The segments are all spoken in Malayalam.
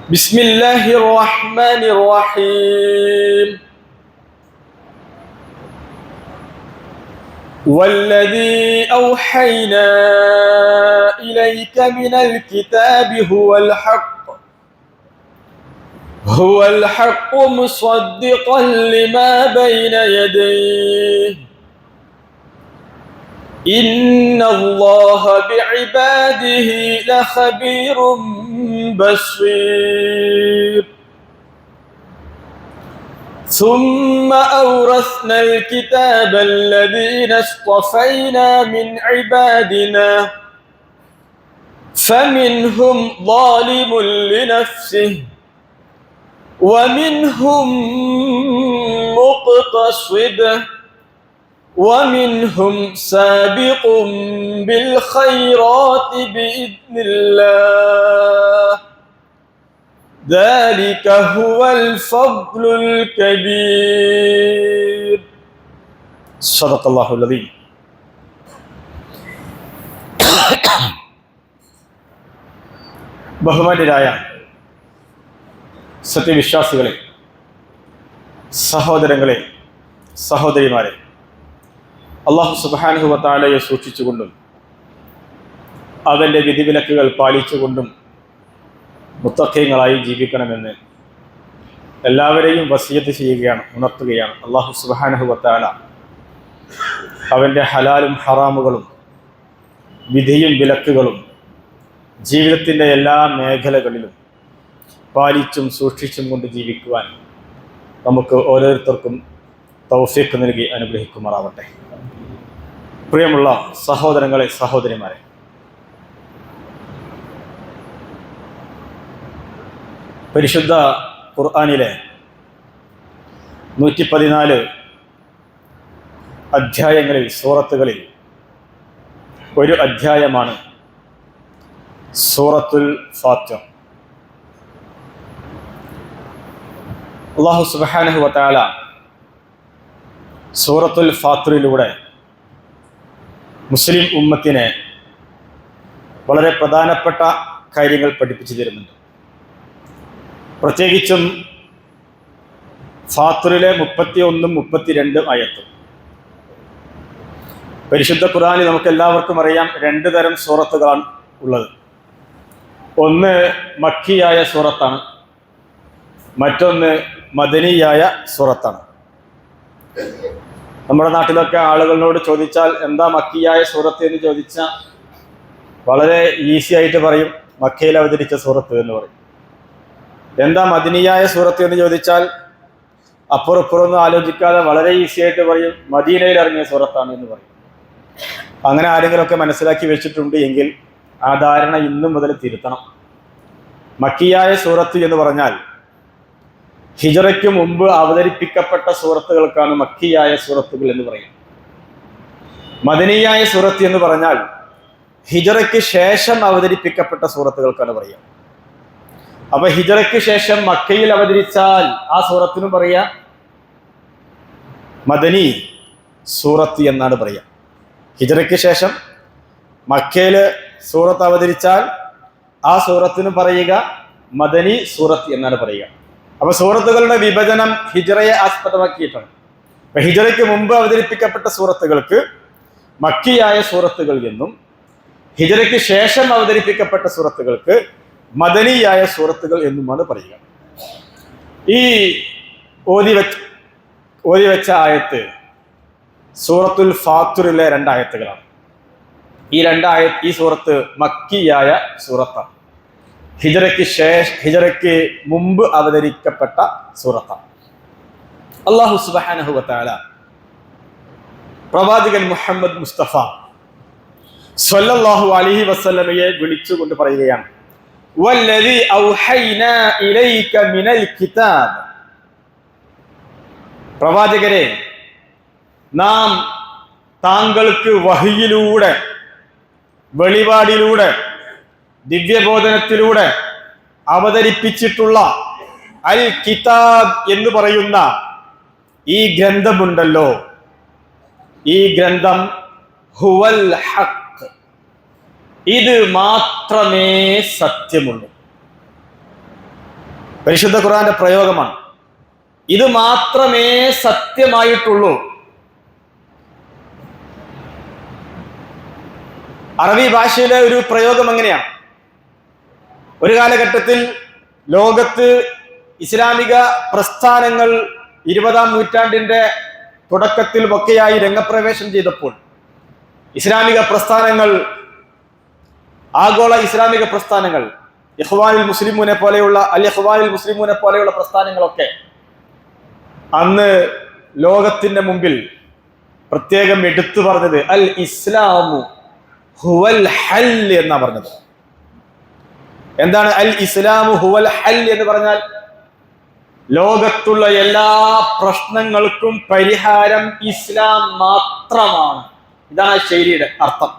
بسم الله الرحمن الرحيم والذي أوحينا إليك من الكتاب هو الحق مصدقا لما بين يديه إن الله بعباده لخبير بصير ثم أورثنا الكتاب الذين اصطفينا من عبادنا فمنهم ظالم لنفسه ومنهم مقتصد ومنهم سابق بالخيرات بإذن الله ذلك هو الفضل الكبير صدق الله العظيم. ബഹുമാന്യരായ സത്യവിശ്വാസികളെ, സഹോദരങ്ങളെ, സഹോദരിമാരെ, അല്ലാഹു സുബ്ഹാനഹു വ തആലയെ സൂക്ഷിച്ചുകൊണ്ടും അവൻ്റെ വിധിവിലക്കുകൾ പാലിച്ചുകൊണ്ടും മുത്തഖീങ്ങളായി ജീവിക്കണമെന്ന് എല്ലാവരെയും വസിയത്ത് ചെയ്യുകയാണ്, ഉണർത്തുകയാണ്. അല്ലാഹു സുബ്ഹാനഹു വ തആല അവൻ്റെ ഹലാലും ഹറാമുകളും വിധിയും വിലക്കുകളും ജീവിതത്തിൻ്റെ എല്ലാ മേഖലകളിലും പാലിച്ചും സൂക്ഷിച്ചും കൊണ്ട് ജീവിക്കുവാൻ നമുക്ക് ഓരോരുത്തർക്കും തൗഫീഖ് നൽകി അനുഗ്രഹിക്കുമാറാവട്ടെ. പ്രിയമുള്ള സഹോദരങ്ങളെ, സഹോദരിമാരെ, പരിശുദ്ധ ഖുർആനിലെ 114 അധ്യായങ്ങളിൽ, സൂറത്തുകളിൽ ഒരു അധ്യായമാണ് സൂറത്തുൽ ഫാത്തിർ. അല്ലാഹു സുബ്ഹാനഹു വ തആല സൂറത്തുൽ ഫാത്തിറിലൂടെ മുസ്ലിം ഉമ്മത്തിനെ വളരെ പ്രധാനപ്പെട്ട കാര്യങ്ങൾ പഠിപ്പിച്ചു തരുന്നുണ്ട്. പ്രത്യേകിച്ചും ഫാത്തിറിലെ 31, 32 ആയത്തും. പരിശുദ്ധ ഖുർആനിൽ നമുക്ക് എല്ലാവർക്കും അറിയാം, 2 തരം സൂറത്തുകളാണ് ഉള്ളത്. ഒന്ന് മക്കിയായ സൂറത്താണ്, മറ്റൊന്ന് മദനിയായ സൂറത്താണ്. നമ്മുടെ നാട്ടിലൊക്കെ ആളുകളോട് ചോദിച്ചാൽ എന്താ മക്കിയായ സൂറത്ത് എന്ന് ചോദിച്ചാൽ വളരെ ഈസി ആയിട്ട് പറയും മക്കയിൽ അവതരിച്ച സൂറത്ത് എന്ന് പറയും. എന്താ മദനിയായ സൂറത്ത് എന്ന് ചോദിച്ചാൽ അപ്പുറപ്പുറമൊന്നും ആലോചിക്കാതെ വളരെ ഈസി ആയിട്ട് പറയും മദീനയിൽ ഇറങ്ങിയ സൂറത്താണ് എന്ന് പറയും. അങ്ങനെ ആരെങ്കിലുമൊക്കെ മനസ്സിലാക്കി വെച്ചിട്ടുണ്ട് എങ്കിൽ ആ ധാരണ ഇന്നു മുതൽ തിരുത്തണം. മക്കിയായ സൂറത്ത് എന്ന് പറഞ്ഞാൽ ഹിജറയ്ക്ക് മുമ്പ് അവതരിപ്പിക്കപ്പെട്ട സൂറത്തുകൾക്കാണ് മക്കിയായ സൂറത്തുകൾ എന്ന് പറയും. മദനിയായ സൂറത്ത് എന്ന് പറഞ്ഞാൽ ഹിജറയ്ക്ക് ശേഷം അവതരിപ്പിക്കപ്പെട്ട സൂറത്തുകൾക്കാണ് പറയുക. അപ്പൊ ഹിജറയ്ക്ക് ശേഷം മക്കയിൽ അവതരിച്ചാൽ ആ സൂറത്തിനും പറയാ മദനി സൂറത്ത് എന്നാണ് പറയുക. ഹിജറയ്ക്ക് ശേഷം മക്കയില് സൂറത്ത് അവതരിച്ചാൽ ആ സൂറത്തിന് പറയുക മദനി സൂറത്ത് എന്നാണ് പറയുക. അപ്പൊ സൂറത്തുകളുടെ വിഭജനം ഹിജറയെ ആസ്പദമാക്കിയിട്ടാണ്. അപ്പൊ ഹിജറയ്ക്ക് മുമ്പ് അവതരിപ്പിക്കപ്പെട്ട സൂറത്തുകൾക്ക് മക്കിയായ സൂറത്തുകൾ എന്നും ഹിജറയ്ക്ക് ശേഷം അവതരിപ്പിക്കപ്പെട്ട സൂറത്തുകൾക്ക് മദനിയായ സൂറത്തുകൾ എന്നുമാണ് പറയുക. ഈ ഓതി വെച്ച ആയത്ത് സൂറത്തുൽ ഫാത്തിറിലെ 2 ആയത്തുകളാണ്. ഈ സൂറത്ത് മക്കിയായ സൂറത്താണ്. ഹിജറയ്ക്ക് മുമ്പ് അവതരിക്കപ്പെട്ട സൂറത്താണ്. അല്ലാഹു സുബ്ഹാനഹു വ തആല പ്രവാചകൻ മുഹമ്മദ് മുസ്തഫ സ്വല്ലല്ലാഹു അലൈഹി വസല്ലമയെ വിളിച്ചുകൊണ്ട് പറയുകയാണ്, വല്ലദീ ഔഹൈനാ ഇലൈക മിനൽ കിതാബ്. പ്രവാചകരെ, നാം താങ്കൾക്ക് വഹിയിലൂടെ, വെളിപാടിലൂടെ, ദിവ്യബോധനത്തിലൂടെ അവതരിപ്പിച്ചിട്ടുള്ള അൽ കിതാബ് എന്ന് പറയുന്ന ഈ ഗ്രന്ഥമുണ്ടല്ലോ, ഈ ഗ്രന്ഥം ഹുവൽ ഹഖ്, ഇത് മാത്രമേ സത്യമുള്ളൂ. പരിശുദ്ധ ഖുർആന്റെ പ്രയോഗമാണ്. ഇത് മാത്രമേ സത്യമായിട്ടുള്ളൂ. അറബി ഭാഷയിലെ ഒരു പ്രയോഗം എങ്ങനെയാണ്? ഒരു കാലഘട്ടത്തിൽ ലോകത്ത് ഇസ്ലാമിക പ്രസ്ഥാനങ്ങൾ 20-ാം നൂറ്റാണ്ടിന്റെ തുടക്കത്തിൽ ഒക്കെയായി രംഗപ്രവേശം ചെയ്തപ്പോൾ ഇസ്ലാമിക പ്രസ്ഥാനങ്ങൾ, ആഗോള ഇസ്ലാമിക പ്രസ്ഥാനങ്ങൾ, ഇഖ്വാനുൽ മുസ്ലിമൂനെ പോലെയുള്ള ഇഖ്വാനുൽ മുസ്ലിമൂനെ പോലെയുള്ള പ്രസ്ഥാനങ്ങളൊക്കെ അന്ന് ലോകത്തിന്റെ മുമ്പിൽ പ്രത്യേകം എടുത്തു പറഞ്ഞത് അൽ ഇസ്ലാമു ഹുവൽ ഹൽ എന്നാ പറഞ്ഞത്. എന്താണ് അൽ ഇസ്ലാമു ഹുവൽ ഹൽ എന്ന് പറഞ്ഞാൽ? ലോകത്തുള്ള എല്ലാ പ്രശ്നങ്ങൾക്കും പരിഹാരം ഇസ്ലാം മാത്രമാണ്. ഇതാണ് ശൈലിയുടെ അർത്ഥം.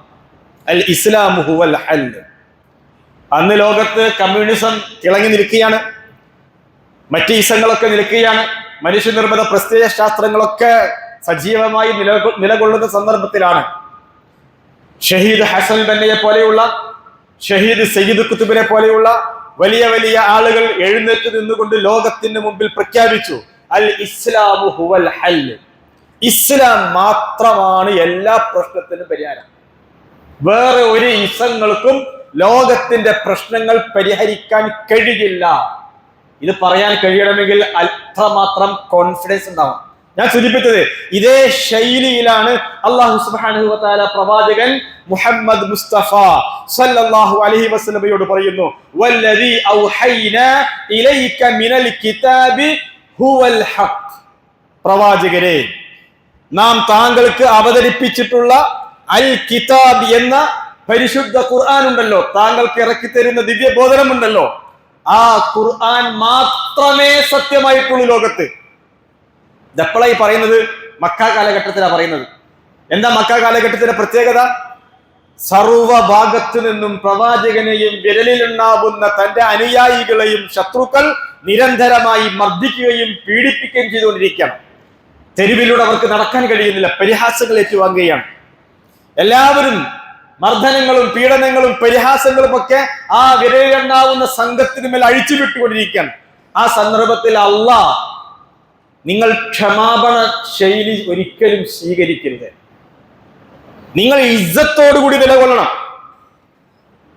അൽ ഇസ്ലാമു ഹുവൽ ഹൽ. അന്ന് ലോകത്ത് കമ്മ്യൂണിസം തിളങ്ങി നിൽക്കുകയാണ്, മറ്റ് ഇസങ്ങളൊക്കെ നിൽക്കുകയാണ്, മനുഷ്യനിർമ്മിത പ്രത്യയ ശാസ്ത്രങ്ങളൊക്കെ സജീവമായി നിലകൊള്ളുന്ന സന്ദർഭത്തിലാണ് ഷഹീദ് ഹസൻ ബന്നയെ പോലെയുള്ള, ഷഹീദ് സയ്യിദ് കുത്തുബിനെ പോലെയുള്ള വലിയ വലിയ ആളുകൾ എഴുന്നേറ്റ് നിന്നുകൊണ്ട് ലോകത്തിന് മുമ്പിൽ പ്രഖ്യാപിച്ചു അൽ ഇസ്ലാമു ഹുവൽ ഹൽ. ഇസ്ലാം മാത്രമാണ് എല്ലാ പ്രശ്നത്തിനും പരിഹാരം. വേറെ ഒരു ഇസങ്ങൾക്കും ലോകത്തിന്റെ പ്രശ്നങ്ങൾ പരിഹരിക്കാൻ കഴിയില്ല. ഇത് പറയാൻ കഴിയണമെങ്കിൽ അത്രമാത്രം കോൺഫിഡൻസ് ഉണ്ടാവും. ഞാൻ സൂചിപ്പിച്ചത് ഇതേ ശൈലിയിലാണ് അല്ലാഹു സുബ്ഹാനഹു വ തആല പ്രവാചകൻ മുഹമ്മദ് മുസ്തഫ സല്ലല്ലാഹു അലൈഹി വസല്ലമയോട് പറയുന്നു, വല്ലദീ ഔഹൈനാ ഇലൈക മിനൽ കിതാബി ഹുവൽ ഹഖ്. പ്രവാചകരെ, നാം താങ്കൾക്ക് അവതരിപ്പിച്ചിട്ടുള്ള അൽ കിതാബ് എന്ന പരിശുദ്ധ ഖുർആൻ ഉണ്ടല്ലോ, താങ്കൾക്ക് ഇറക്കി തരുന്ന ദിവ്യബോധനമുണ്ടല്ലോ, ആ ഖുർആൻ മാത്രമേ സത്യമായിട്ടുള്ളൂ ലോകത്ത്. ഇതെപ്പോഴായി പറയുന്നത്? മക്ക കാലഘട്ടത്തിലാണ് പറയുന്നത്. എന്താ മക്ക കാലഘട്ടത്തിന്റെ പ്രത്യേകത? സർവഭാഗത്തു നിന്നും പ്രവാചകനെയും വിരലിലുണ്ടാവുന്ന തന്റെ അനുയായികളെയും ശത്രുക്കൾ നിരന്തരമായി മർദ്ദിക്കുകയും പീഡിപ്പിക്കുകയും ചെയ്തുകൊണ്ടിരിക്കുകയാണ്. തെരുവിലൂടെ അവർക്ക് നടക്കാൻ കഴിയുന്നില്ല, പരിഹാസങ്ങൾ ഏറ്റുവാങ്ങുകയാണ്. എല്ലാവരും മർദ്ദനങ്ങളും പീഡനങ്ങളും പരിഹാസങ്ങളും ഒക്കെ ആ വിരലിലുണ്ടാവുന്ന സംഘത്തിന് മേൽ അഴിച്ചുവിട്ടുകൊണ്ടിരിക്കുകയാണ്. ആ സന്ദർഭത്തിൽ അല്ലാഹ്, നിങ്ങൾ ക്ഷമാപണ ശൈലി ഒരിക്കലും സ്വീകരിക്കരുത്. നിങ്ങൾ ഇസ്സത്തോടുകൂടി നിലകൊള്ളണം.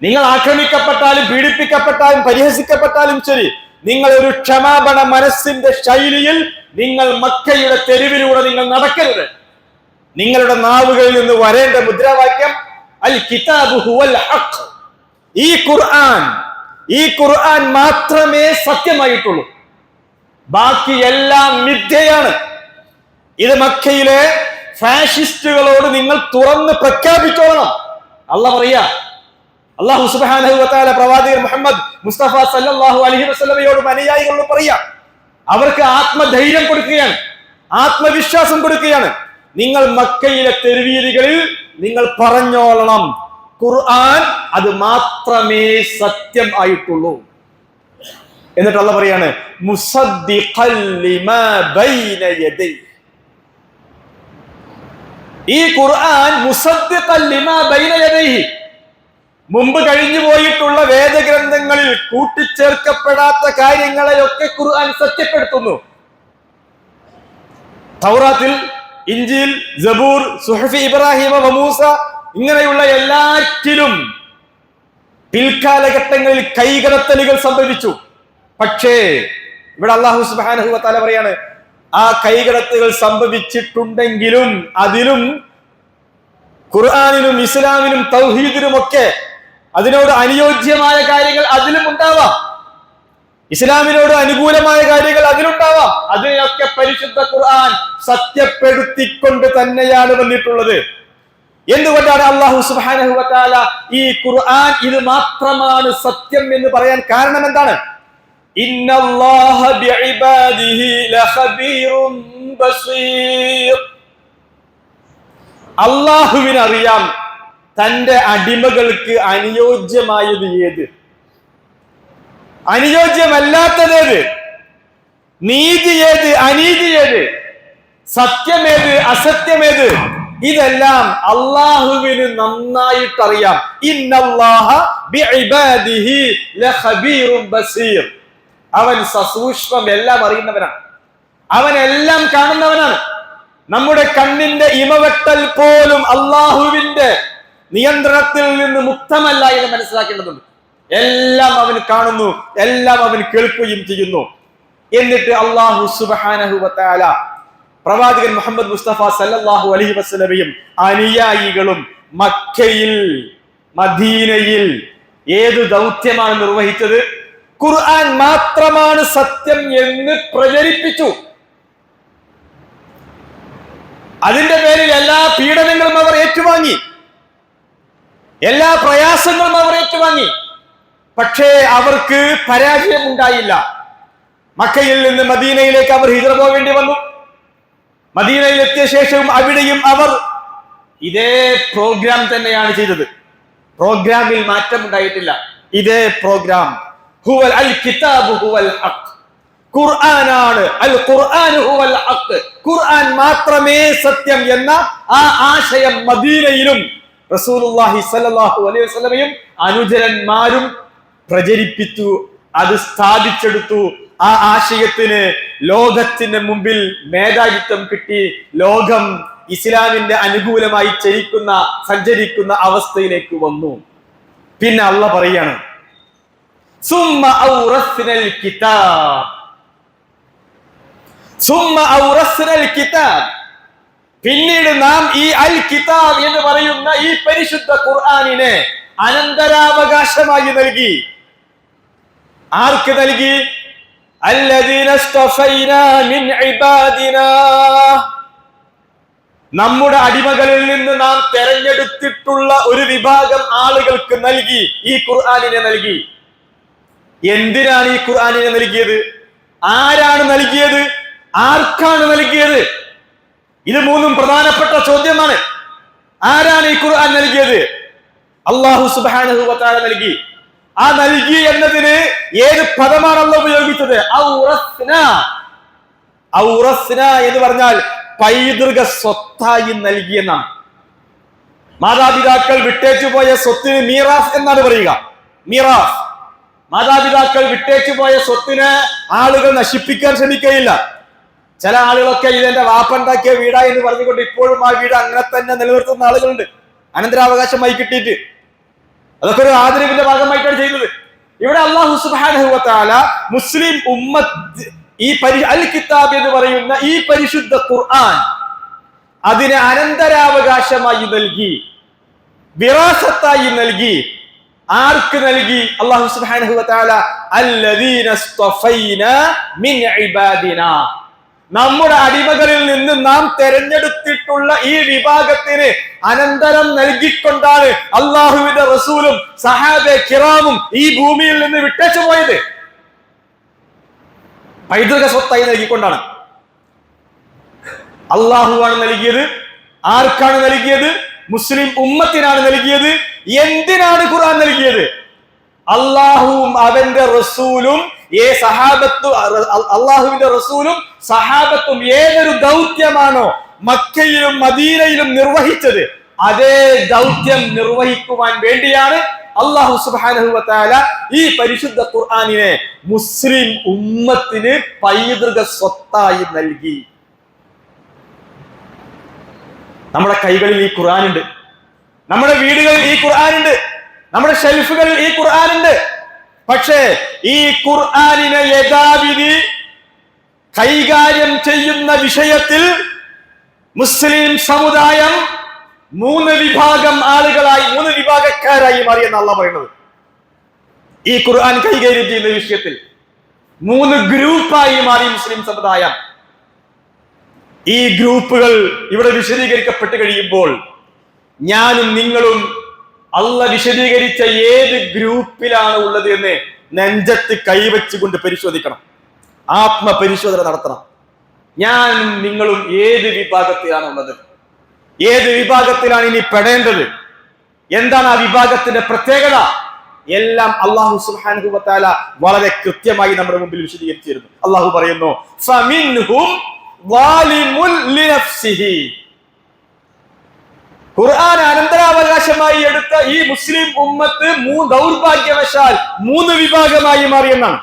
നിങ്ങൾ ആക്രമിക്കപ്പെട്ടാലും പീഡിപ്പിക്കപ്പെട്ടാലും പരിഹസിക്കപ്പെട്ടാലും ശരി, നിങ്ങൾ ഒരു ക്ഷമാപണ മനസ്സിന്റെ ശൈലിയിൽ നിങ്ങൾ മക്കയുടെ തെരുവിലൂടെ നിങ്ങൾ നടക്കരുത്. നിങ്ങളുടെ നാവുകളിൽ നിന്ന് വരേണ്ട മുദ്രാവാക്യം അൽ കിതാബു ഹുവൽ ഹഖ്. ഈ ഖുർആൻ മാത്രമേ സത്യമായിട്ടുള്ളൂ, ബാക്കി എല്ലാം മിഥ്യയാണ്. ഇത് മക്കയിലെ ഫാഷിസ്റ്റുകളോട് നിങ്ങൾ തുറന്ന് പ്രഖ്യാപിച്ചോളണം. അല്ലാഹ് പറയാ, അല്ലാഹു സുബ്ഹാനഹു വ തആല പ്രവാചകൻ മുഹമ്മദ് മുസ്തഫ സല്ലല്ലാഹു അലൈഹി വസല്ലമയോടും അനുയായികളോടും പറയാ, അവർക്ക് ആത്മധൈര്യം കൊടുക്കുകയാണ്, ആത്മവിശ്വാസം കൊടുക്കുകയാണ്. നിങ്ങൾ മക്കയിലെ തെരുവീതികളിൽ നിങ്ങൾ പറഞ്ഞോളണം, ഖുർആൻ അത് മാത്രമേ സത്യം ആയിട്ടുള്ളൂ. എന്നിട്ട് അല്ലാഹ് പറയാണ്, മുസദ്ദിഖൽ ലിമാ ബൈന യദൈഹി. ഈ ഖുർആൻ മുസദ്ദിഖൽ ലിമാ ബൈന യദൈഹി, മുമ്പ് കഴിഞ്ഞു പോയിട്ടുള്ള വേദഗ്രന്ഥങ്ങളിൽ കൂട്ടിച്ചേർക്കപ്പെടാത്ത കാര്യങ്ങളെയൊക്കെ ഖുർആൻ സത്യപ്പെടുത്തുന്നു. തൗറാത്തിൽ, ഇഞ്ചീൽ, സബൂർ, സുഹഫി ഇബ്രാഹിം വ മൂസ ഇങ്ങനെയുള്ള എല്ലാറ്റിലും പിൽക്കാലഘട്ടങ്ങളിൽ കൈകടത്തലുകൾ സംഭവിച്ചു. പക്ഷേ ഇവിടെ അല്ലാഹു സുബ്ഹാനഹു വ തആല പറയാണ്, ആ കൈകടത്തലുകൾ സംഭവിച്ചിട്ടുണ്ടെങ്കിലും അതിലും ഖുർആനിലും ഇസ്ലാമിലും തൗഹീദിലും ഒക്കെ അതിനോട് അനുയോജ്യമായ കാര്യങ്ങൾ അതിലും ഉണ്ടാവാം, ഇസ്ലാമിനോട് അനുകൂലമായ കാര്യങ്ങൾ അതിലുണ്ടാവാം. അതിനൊക്കെ പരിശുദ്ധ ഖുർആൻ സത്യപ്പെടുത്തിക്കൊണ്ട് തന്നെയാണ് വന്നിട്ടുള്ളത്. എന്തുകൊണ്ടാണ് അല്ലാഹു സുബ്ഹാനഹു വ തആല ഈ ഖുർആൻ ഇത് മാത്രമാണ് സത്യം എന്ന് പറയാൻ കാരണം എന്താണ്? ഇന്നല്ലാഹ ബിഇബാദിഹി ലഖബീറുൻ ബസീർ. അല്ലാഹുവിന് അറിയാം തന്റെ അടിമകൾക്ക് അനുയോജ്യമായത് ഏത്, അനുയോജ്യമല്ലാത്തതേത്, നീതി ഏത്, അനീതി ഏത്, സത്യമേത്, അസത്യമേത്, ഇതെല്ലാം അള്ളാഹുവിന് നന്നായിട്ടറിയാം. ഇന്നല്ലാഹ ബിഇബാദിഹി ലഖബീറുൻ ബസീർ. അവൻ സസൂക്ഷ്മം എല്ലാം അറിയുന്നവനാണ്, അവൻ എല്ലാം കാണുന്നവനാണ്. നമ്മുടെ കണ്ണിന്റെ ഇമവെട്ടൽ പോലും അള്ളാഹുവിന്റെ നിയന്ത്രണത്തിൽ നിന്ന് മുക്തമല്ല എന്ന് മനസ്സിലാക്കേണ്ടതുണ്ട്. എല്ലാം അവൻ കാണുന്നു, എല്ലാം അവൻ കേൾക്കുകയും ചെയ്യുന്നു. എന്നിട്ട് അള്ളാഹു സുബ്ഹാനഹു വ തആല പ്രവാചകൻ മുഹമ്മദ് മുസ്തഫ സല്ലല്ലാഹു അലൈഹി വസല്ലമയും അനുയായികളും മക്കയിൽ മദീനയിൽ ഏതു ദൗത്യമാണ് നിർവഹിച്ചത്? ഖുർആൻ മാത്രമാണ് സത്യം എന്ന് പ്രചരിപ്പിച്ചു. അതിന്റെ പേരിൽ എല്ലാ പീഡനങ്ങളും അവർ ഏറ്റുവാങ്ങി, എല്ലാ പ്രയാസങ്ങളും അവർ ഏറ്റുവാങ്ങി. പക്ഷേ അവർക്ക് പരാജയം ഉണ്ടായില്ല. മക്കയിൽ നിന്ന് മദീനയിലേക്ക് അവർ ഹിജ്റ പോകേണ്ടി വന്നു. മദീനയിൽ എത്തിയ ശേഷവും അവിടെയും അവർ ഇതേ പ്രോഗ്രാം തന്നെയാണ് ചെയ്തത്. പ്രോഗ്രാമിൽ മാറ്റം ഉണ്ടായിട്ടില്ല. ഇതേ പ്രോഗ്രാം. ഹുവൽ അൽ കിതാബു ഹുവൽ ഹഖ്, ഖുർആനാണ്, അൽ ഖുർആൻ ഹുവൽ ഹഖ്, ഖുർആൻ മാത്രമേ സത്യം എന്ന ആ ആശയം മദീനയിലും റസൂലുള്ളാഹി സ്വല്ലല്ലാഹു അലൈഹി വസല്ലമയും അനുചരന്മാരും പ്രചരിപ്പിച്ചു. അത് സ്ഥാപിച്ചെടുത്തു. ആ ആശയത്തിന് ലോകത്തിന് മുമ്പിൽ മേധാവിത്വം കിട്ടി. ലോകം ഇസ്ലാമിന്റെ അനുകൂലമായി സഞ്ചരിക്കുന്ന അവസ്ഥയിലേക്ക് വന്നു. പിന്നെ അള്ളാഹ് പറയാണ്, സുമ്മ ഔറസ്നൽ കിതാബ്, സുമ്മ ഔറസ്നൽ കിതാബ്, പിന്നീട് നാം ഈ അൽ കിതാബ് എന്ന് പറയുന്ന ഈ പരിശുദ്ധ ഖുർആനിനെ അനന്തരാവകാശമായി നൽകി. ആർക്ക് നൽകി? അല്ലദീന ഇസ്തഫൈനാ മിൻ ഇബാദിനാ, നമ്മുടെ അടിമകളിൽ നിന്ന് നാം തെരഞ്ഞെടുത്തിട്ടുള്ള ഒരു വിഭാഗം ആളുകൾക്ക് നൽകി. ഈ ഖുർആനിനെ നൽകി. എന്തിനാണ് ഈ ഖുർആനിനെ നൽകിയത്? ആരാണ് നൽകിയത്? ആർക്കാണ് നൽകിയത്? ഇത് മൂന്നും പ്രധാനപ്പെട്ട ചോദ്യമാണ്. ആരാണ് ഈ ഖുർആൻ നൽകിയത്? അല്ലാഹു സുബ്ഹാനഹു വ തആല നൽകി. ആ നൽകി എന്നതിന് ഏത് പദമാണ് അല്ലാഹു ഉപയോഗിച്ചത്? ഔറസ്ന. ഔറസ്ന എന്ന് പറഞ്ഞാൽ പൈതൃക സ്വത്തായി നൽകിയെന്നാണ്. മാതാപിതാക്കൾ വിട്ടേച്ചു പോയ സ്വത്തിന് മീറാസ് എന്നാണ് പറയുക. മീറാസ്. മാതാപിതാക്കൾ വിട്ടേച്ചു പോയ സ്വത്തിന് ആളുകൾ നശിപ്പിക്കാൻ ശ്രമിക്കുകയില്ല. ചില ആളുകളൊക്കെ ഇതെന്റെ വാപ്പുണ്ടാക്കിയ വീടാ എന്ന് പറഞ്ഞുകൊണ്ട് ഇപ്പോഴും ആ വീട് അങ്ങനെ തന്നെ നിലനിർത്തുന്ന ആളുകളുണ്ട്, അനന്തരാവകാശമായി കിട്ടിയിട്ട്. അതൊക്കെ ഒരു ആദരവിന്റെ ഭാഗമായിട്ടാണ് ചെയ്യുന്നത്. ഇവിടെ അല്ലാഹു സുബ്ഹാനഹു വ തആല മുസ്ലിം ഉമ്മത്ത് ഈ അൽ കിതാബ് എന്ന് പറയുന്ന ഈ പരിശുദ്ധ ഖുർആൻ അതിനെ അനന്തരാവകാശമായി നൽകി, വിറാസത്തായി നൽകി. ആർക്ക് നൽകി? അല്ലാഹു സുബ്ഹാനഹു വ തആല അല്ലദീന ഇസ്തഫൈനാ മിൻ ഇബാദിനാ, നമ്മുടെ അടിമകളിൽ നിന്ന് നാം തെരഞ്ഞെടുത്തിട്ടുള്ള ഈ വിഭാഗത്തിന് അനന്തരം നൽകിക്കൊണ്ടാണ് അള്ളാഹുവിന്റെ റസൂലും സഹാബെ കിറാമും ഈ ഭൂമിയിൽ നിന്ന് വിട്ടേച്ചു പോയത്. പൈതൃക സ്വത്തായി നൽകിക്കൊണ്ടാണ്. അള്ളാഹുവാണ് നൽകിയത്. ആർക്കാണ് നൽകിയത്? മുസ്ലിം ഉമ്മത്തിനാണ് നൽകിയത്. എന്തിനാണ് ഖുർആൻ നൽകിയത്? അള്ളാഹുവും അവന്റെ റസൂലും അള്ളാഹുവിന്റെ റസൂലും സഹാബത്തും ഏതൊരു ദൗത്യമാണോ മക്കയിലും മദീനയിലും നിർവഹിച്ചത്, അതേ ദൗത്യം നിർവഹിക്കുവാൻ വേണ്ടിയാണ് അല്ലാഹു സുബ്ഹാനഹു വ തആല ഈ പരിശുദ്ധ ഖുർആനിനെ മുസ്ലിം ഉമ്മത്തിന് പൈതൃക സ്വത്തായി നൽകി. നമ്മുടെ കൈകളിൽ ഈ ഖുർആനുണ്ട്, നമ്മുടെ വീടുകളിൽ ഈ ഖുർആനുണ്ട്, നമ്മുടെ ഷെൽഫുകളിൽ ഈ ഖുർആനുണ്ട്. പക്ഷേ ഈ ഖുർആനിനെ യഥാവിധി കൈകാര്യം ചെയ്യുന്ന വിഷയത്തിൽ മുസ്ലിം സമുദായം മൂന്ന് വിഭാഗം ആളുകളായി, മൂന്ന് വിഭാഗക്കാരായി മാറിയെന്ന് അല്ലാഹു പറയുന്നത്. ഈ ഖുർആൻ കൈകാര്യം ചെയ്യുന്ന വിഷയത്തിൽ മൂന്ന് ഗ്രൂപ്പായി മാറി മുസ്ലിം സമുദായം. ഈ ഗ്രൂപ്പുകൾ ഇവിടെ വിശദീകരിക്കപ്പെട്ട് കഴിയുമ്പോൾ ഞാനും നിങ്ങളും അല്ലാഹു വിശദീകരിച്ച ഏത് ഗ്രൂപ്പിലാണ് ഉള്ളത് എന്ന് നെഞ്ചത്ത് കൈവച്ചുകൊണ്ട് പരിശോധിക്കണം, ആത്മപരിശോധന നടത്തണം. ഞാനും നിങ്ങളും ഏത് വിഭാഗത്തിലാണ് ഉള്ളത്? ഏത് വിഭാഗത്തിലാണ് ഇനി പെടേണ്ടത്? എന്താണ് ആ വിഭാഗത്തിന്റെ പ്രത്യേകത? എല്ലാം അല്ലാഹു സുബ്ഹാനഹു വ തആല വളരെ കൃത്യമായി നമ്മുടെ മുമ്പിൽ വിശദീകരിച്ചിരുന്നു. അല്ലാഹു പറയുന്നു, ഫമിൻഹും ളാലിമുൻ ലിനഫ്സിഹി. ഖുർആൻ അനന്തരാവകാശമായി എടുത്ത ഈ മുസ്ലിം ഉമ്മത്ത് ദൗർഭാഗ്യവശാൽ മൂന്ന് വിഭാഗമായി മാറിയെന്നാണ്.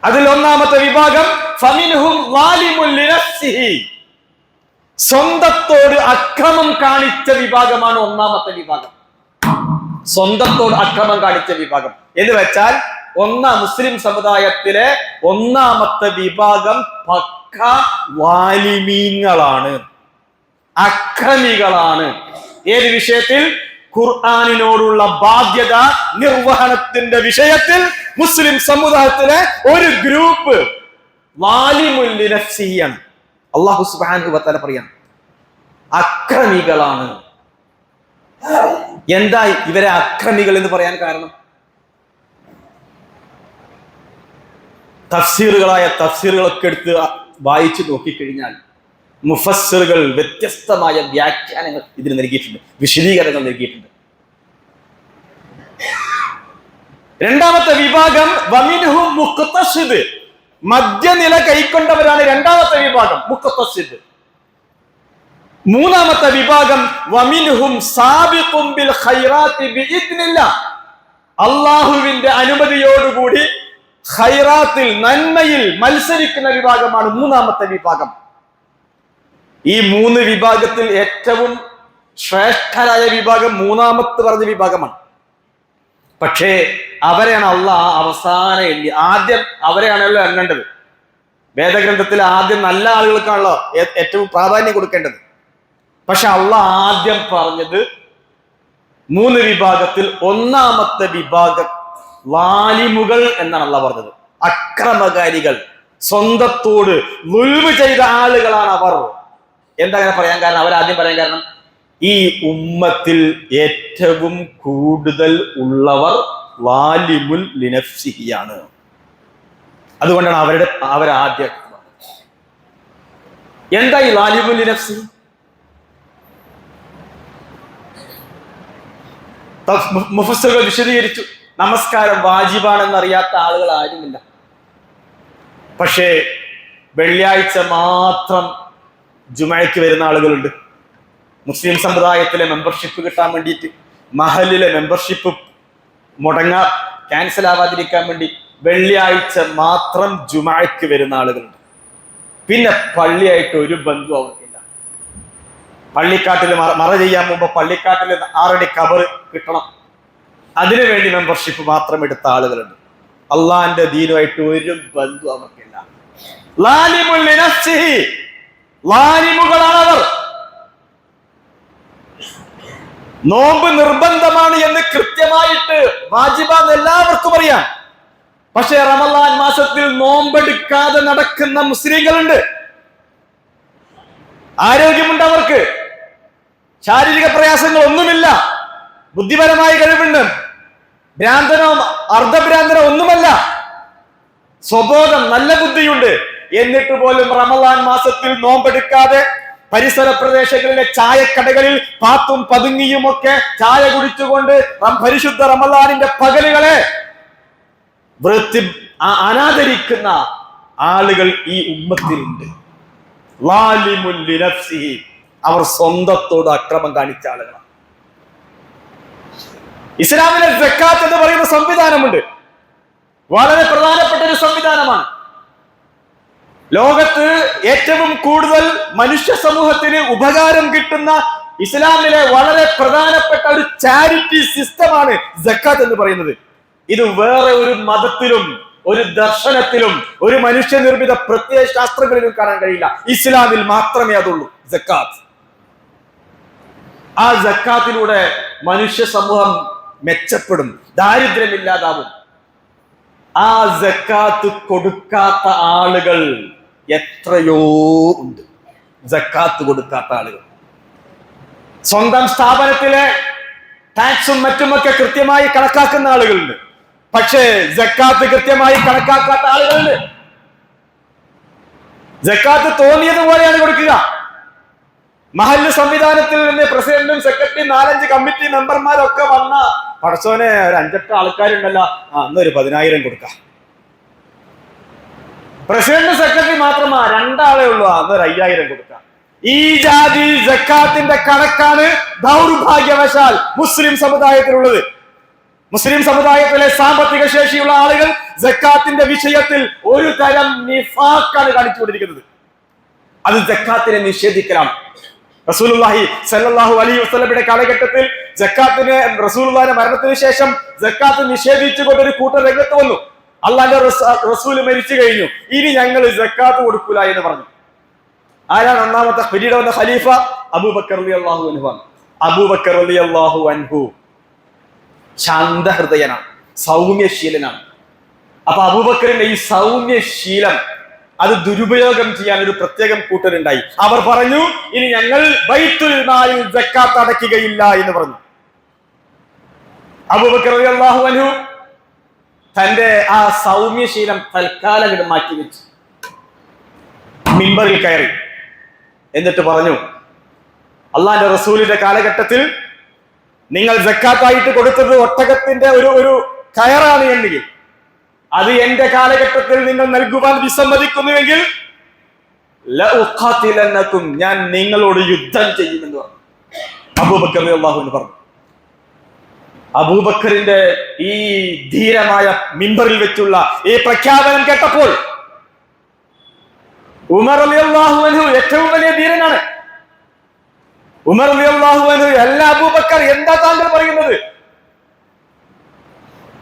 അതിൽ ഒന്നാമത്തെ വിഭാഗം ഫമിൻഹും ളാലിമുൻ ലിനഫ്സിഹി, സ്വന്തത്തോട് അക്രമം കാണിച്ച വിഭാഗമാണ് ഒന്നാമത്തെ വിഭാഗം. സ്വന്തത്തോട് അക്രമം കാണിച്ച വിഭാഗം എന്ന് വെച്ചാൽ മുസ്ലിം സമുദായത്തിലെ ഒന്നാമത്തെ വിഭാഗം പക്ക വാലിമീങ്ങളാണ്, അക്രമികളാണ്. ഏത് വിഷയത്തിൽ? ഖുർആനിനോടുള്ള ബാധ്യത നിർവഹണത്തിന്റെ വിഷയത്തിൽ മുസ്ലിം സമുദായത്തിലെ ഒരു ഗ്രൂപ്പ് വാലിമുൻ ലിനഫ്സിഹിയാണ്. അല്ലാഹു സുബ്ഹാനഹു വ തആല പറയാണ് അക്രമികളാണ്. എന്താ ഇവരെ അക്രമികൾ എന്ന് പറയാൻ കാരണം? തഫ്സീറുകളൊക്കെ എടുത്ത് വായിച്ചു നോക്കിക്കഴിഞ്ഞാൽ മുഫസ്സിറുകൾ വ്യത്യസ്തമായ വ്യാഖ്യാനങ്ങൾ ഇതിന് നൽകിയിട്ടുണ്ട്, വിശദീകരണങ്ങൾ നൽകിയിട്ടുണ്ട്. രണ്ടാമത്തെ വിഭാഗം വമിൻഹും മുഖ്തസിദ്, മധ്യനില കൈക്കൊണ്ടവരാണ് രണ്ടാമത്തെ വിഭാഗം മുഖ്തസിദ്. മൂന്നാമത്തെ വിഭാഗം വമിൻഹും സാബിഖും ബിൽ ഖൈറാത്തി ബിഇദ്നില്ലാഹ്, അല്ലാഹുവിന്റെ അനുമതിയോടുകൂടി ഖൈറാത്തിൽ നന്മയിൽ മത്സരിക്കുന്ന വിഭാഗമാണ് മൂന്നാമത്തെ വിഭാഗം. ഈ മൂന്ന് വിഭാഗത്തിൽ ഏറ്റവും ശ്രേഷ്ഠരായ വിഭാഗം മൂന്നാമത്തെ പറഞ്ഞ വിഭാഗമാണ്. പക്ഷേ അവരെയാണ് അള്ളാഹ് അവസാനം എണ്ണി. ആദ്യം അവരെയാണല്ലോ എണ്ണേണ്ടത്. വേദഗ്രന്ഥത്തിൽ ആദ്യം നല്ല ആളുകൾക്കാണല്ലോ ഏറ്റവും പ്രാധാന്യം കൊടുക്കേണ്ടത്. പക്ഷെ അള്ളാഹ് ആദ്യം പറഞ്ഞത് മൂന്ന് വിഭാഗത്തിൽ ഒന്നാമത്തെ വിഭാഗം ലാലിമുകൾ എന്നാണ് അള്ളാഹ് പറഞ്ഞത്. അക്രമകാരികൾ, സ്വന്തത്തോട് ദുൽമ് ചെയ്ത ആളുകളാണ് അവർ. എന്താ അങ്ങനെ പറയാൻ കാരണം? അവരാദ്യം പറയാൻ കാരണം ഈ ഉമ്മത്തിൽ ഏറ്റവും കൂടുതൽ ഉള്ളവർ ലാലിമുൽ ലിനഫ്സിഹിയാണ്. അതുകൊണ്ടാണ് അവരാദ്യം. എന്താ ഈ ലാലിമുൽ ലിനഫ്സിഹി? മുഫസ്സിറുകൾ വിശദീകരിച്ചു. നമസ്കാരം വാജിബാണെന്നറിയാത്ത ആളുകൾ ആരുമില്ല. പക്ഷേ വെള്ളിയാഴ്ച മാത്രം ജുമഅയ്ക്ക് വരുന്ന ആളുകളുണ്ട്. മുസ്ലിം സമുദായത്തിലെ മെമ്പർഷിപ്പ് കിട്ടാൻ വേണ്ടിയിട്ട്, മഹലിലെ മെമ്പർഷിപ്പ് ക്യാൻസൽ ആവാതിരിക്കാൻ വേണ്ടി വെള്ളിയാഴ്ച മാത്രം ജുമഅയ്ക്ക് വരുന്ന ആളുകളുണ്ട്. പിന്നെ പള്ളിയായിട്ട് ഒരു ബന്ധവും അവർക്കില്ല. പള്ളിക്കാട്ടിൽ മറ ചെയ്യാൻ മുമ്പ് പള്ളിക്കാട്ടിൽ 6 അടി കബർ കിട്ടണം, അതിനുവേണ്ടി മെമ്പർഷിപ്പ് മാത്രം എടുത്ത ആളുകളുണ്ട്. അള്ളാഹിന്റെ ദീനുമായിട്ട് ഒരു ബന്ധവും അവർക്കില്ല. ലാലിമുൽ ലിനഫ്സിഹി, ലാലിമുകളാണ് അവർ. നോമ്പ് നിർബന്ധമാണ് എന്ന് കൃത്യമായിട്ട് വാജിബാന്ന് എല്ലാവർക്കും അറിയാം. പക്ഷെ റമളാൻ മാസത്തിൽ നോമ്പെടുക്കാതെ നടക്കുന്ന മുസ്ലിങ്ങളുണ്ട്. ആരോഗ്യമുണ്ട്, അവർക്ക് ശാരീരിക പ്രയാസങ്ങൾ ഒന്നുമില്ല, ബുദ്ധിപരമായ കഴിവുണ്ട്, ഭ്രാന്തനോ അർദ്ധഭ്രാന്തനോ ഒന്നുമല്ല, സ്വബോധം നല്ല ബുദ്ധിയുണ്ട്. എന്നിട്ട് പോലും റമളാൻ മാസത്തിൽ നോമ്പെടുക്കാതെ പരിസര പ്രദേശങ്ങളിലെ ചായക്കടകളിൽ പാത്തും പതുങ്ങിയുമൊക്കെ ചായ കുടിച്ചുകൊണ്ട് പരിശുദ്ധ റമളാനിന്റെ പകലുകളെ അനാദരിക്കുന്ന ആളുകൾ ഈ ഉമ്മത്തിലുണ്ട്. ലാലിമുൽ ലിനഫ്സിഹി, അവർ സ്വന്തത്തോട് അക്രമം കാണിച്ച ആളുകളാണ്. ഇസ്ലാമിലെ സക്കാത്ത് എന്ന് പറയുന്ന സംവിധാനമുണ്ട്, വളരെ പ്രധാനപ്പെട്ട ഒരു സംവിധാനമാണ്. ലോകത്ത് ഏറ്റവും കൂടുതൽ മനുഷ്യ സമൂഹത്തിന് ഉപകാരം കിട്ടുന്ന ഇസ്ലാമിലെ വളരെ പ്രധാനപ്പെട്ട ഒരു ചാരിറ്റി സിസ്റ്റമാണ് സക്കാത്ത് എന്ന് പറയുന്നത്. ഇത് വേറെ ഒരു മതത്തിലും ഒരു ദർശനത്തിലും ഒരു മനുഷ്യനിർമ്മിത പ്രത്യയ ശാസ്ത്രങ്ങളിലും കാണാൻ കഴിയില്ല. ഇസ്ലാമിൽ മാത്രമേ അതുള്ളൂ സക്കാത്ത്. ആ സക്കാത്തിലൂടെ മനുഷ്യ സമൂഹം മെച്ചപ്പെടും, ദാരിദ്ര്യമില്ലാതാവും. ആ സക്കാത്ത് കൊടുക്കാത്ത ആളുകൾ എത്രയോ ഉണ്ട്. സക്കാത്ത് കൊടുക്കാത്ത ആളുകൾ സ്വന്തം സ്ഥാപനത്തിലെ ടാക്സും മറ്റുമൊക്കെ കൃത്യമായി കണക്കാക്കുന്ന ആളുകളുണ്ട്. പക്ഷേ സക്കാത്ത് കൃത്യമായി കണക്കാക്കാത്ത ആളുകളുണ്ട്. സക്കാത്ത് തോന്നിയതുപോലെയാണ് കൊടുക്കുക. മഹല്ല് സംവിധാനത്തിൽ നിന്ന് പ്രസിഡന്റും സെക്രട്ടറിയും 4-5 കമ്മിറ്റി മെമ്പർമാരൊക്കെ വന്ന പടച്ചോനെ ഒരു 5-8 ആൾക്കാരുണ്ടല്ലോ, അന്നൊരു 10,000 കൊടുക്കാം. പ്രസിഡന്റ് സെക്രട്ടറി മാത്രമാ 2 ആളേ ഉള്ളൂ, അന്നൊരു 5,000 കൊടുക്കാം. ഈ ജാതി സക്കാത്തിന്റെ കണക്കാണ് ദൗർഭാഗ്യവശാൽ മുസ്ലിം സമുദായത്തിലുള്ളത്. മുസ്ലിം സമുദായത്തിലെ സാമ്പത്തിക ശേഷിയുള്ള ആളുകൾ സക്കാത്തിന്റെ വിഷയത്തിൽ ഒരു തരം നിഫാഖാണ് കാണിച്ചുകൊണ്ടിരിക്കുന്നത്. അത് സക്കാത്തിനെ നിഷേധിക്കലാണ്. റസൂലുള്ളാഹി സ്വല്ലല്ലാഹു അലൈഹി വസല്ലമയുടെ കാലഘട്ടത്തിൽ സക്കാത്തിനെ റസൂലുള്ളാഹിയുടെ മരണത്തിന് ശേഷം സക്കാത്ത് നിഷേധിച്ചുകൊണ്ട് ഒരു കൂട്ടർ രംഗത്ത് വന്നു. അള്ളാഹുവിന്റെ റസൂല് മരിച്ചു കഴിഞ്ഞു, ഇനി ഞങ്ങൾ സക്കാത്ത് കൊടുക്കൂല എന്ന് പറഞ്ഞു. ആരാണ് ഒന്നാമത്തെ പിന്നീട് വന്ന ഖലീഫ? അബൂബക്കർ റളിയല്ലാഹു അൻഹു. അബൂബക്കർ റളിയല്ലാഹു അൻഹു ശാന്തഹൃദയനാണ്, സൗമ്യശീലനാണ്. അപ്പൊ അബൂബക്കറിന്റെ ഈ സൗമ്യശീലം അത് ദുരുപയോഗം ചെയ്യാൻ ഒരു പ്രത്യേകം കൂട്ടരുണ്ടായി. അവർ പറഞ്ഞു, ഇനി ഞങ്ങൾ ബൈത്തുൽ മാലിൽ സക്കാത്ത് അടയ്ക്കുകയില്ല എന്ന് പറഞ്ഞു. അബൂബക്കർ റളിയല്ലാഹു അൻഹു തന്റെ ആ സൗമ്യശീലം തൽക്കാലം മാറ്റിവെച്ചു, മിമ്പറിൽ കയറി. എന്നിട്ട് പറഞ്ഞു, അള്ളാന്റെ റസൂലിന്റെ കാലഘട്ടത്തിൽ നിങ്ങൾ സക്കാത്തായിട്ട് കൊടുത്തത് ഒട്ടകത്തിന്റെ ഒരു കയറാണ് എങ്കിൽ അത് എന്റെ കാലഘട്ടത്തിൽ നിങ്ങൾ നൽകുവാൻ വിസമ്മതിക്കുന്നുവെങ്കിൽ ലഉഖാതിലന്നകും, ഞാൻ നിങ്ങളോട് യുദ്ധം ചെയ്യുമെന്ന് പറഞ്ഞു. അബൂബക്കർ റളിയല്ലാഹു അൻഹു പറഞ്ഞു. അബൂബക്കറിന്റെ ഈ ധീരമായ മിമ്പറിൽ വെച്ചുള്ള ഈ പ്രഖ്യാപനം കേട്ടപ്പോൾ ഉമർ റളിയല്ലാഹു അൻഹു ഏറ്റവും വലിയ ധീരനാണ്. ഉമർ റളിയല്ലാഹു അൻഹു, അല്ല അബൂബക്കർ, എന്താ താങ്കൾ പറയുന്നത്?